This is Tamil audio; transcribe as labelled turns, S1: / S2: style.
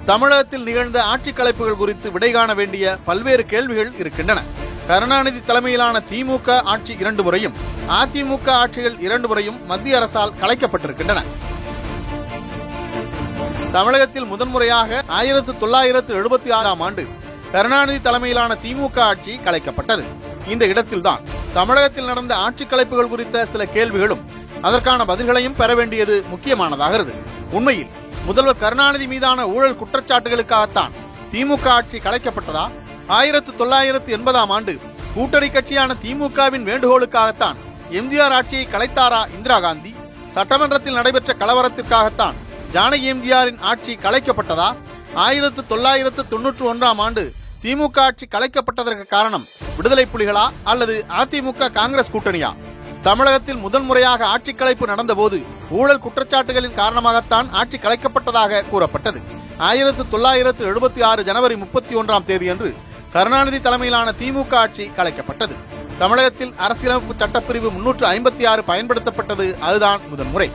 S1: தமிழகத்தில் நிகழ்ந்த ஆட்சி கலைப்புகள் குறித்து விடை காண வேண்டிய பல்வேறு கேள்விகள் இருக்கின்றன. கருணாநிதி தலைமையிலான திமுக ஆட்சி 2 முறையும், அதிமுக ஆட்சிகள் 2 முறையும் மத்திய அரசால் கலைக்கப்பட்டிருக்கின்றன. தமிழகத்தில் முதன்முறையாக 1976ஆம் ஆண்டு கருணாநிதி தலைமையிலான திமுக ஆட்சி கலைக்கப்பட்டது. இந்த இடத்தில்தான் தமிழகத்தில் நடந்த ஆட்சி கலைப்புகள் குறித்த சில கேள்விகளும் அதற்கான பதில்களையும் பெற வேண்டியது முக்கியமானதாகிறது. உண்மையில் முதல்வர் கருணாநிதி மீதான ஊழல் குற்றச்சாட்டுகளுக்காகத்தான் திமுக ஆட்சி கலைக்கப்பட்டதா? 1980ஆம் ஆண்டு கூட்டணி கட்சியான திமுகவின் வேண்டுகோளுக்காகத்தான் எம்ஜிஆர் ஆட்சியை கலைத்தாரா இந்திரா காந்தி? சட்டமன்றத்தில் நடைபெற்ற கலவரத்திற்காகத்தான் ஜானகி எம்ஜிஆரின் ஆட்சி கலைக்கப்பட்டதா? 1991ஆம் ஆண்டு திமுக ஆட்சி கலைக்கப்பட்டதற்கு காரணம் விடுதலை புலிகளா அல்லது அதிமுக காங்கிரஸ் கூட்டணியா? தமிழகத்தில் முதன்முறையாக ஆட்சி கலைப்பு நடந்தபோது ஊழல் குற்றச்சாட்டுகளின் காரணமாகத்தான் ஆட்சி கலைக்கப்பட்டதாக கூறப்பட்டது. 1976 ஜனவரி 31ஆம் தேதியன்று கருணாநிதி தலைமையிலான திமுக ஆட்சி கலைக்கப்பட்டது. தமிழகத்தில் அரசியலமைப்பு சட்டப்பிரிவு 356 பயன்படுத்தப்பட்டது. அதுதான் முதன்முறை.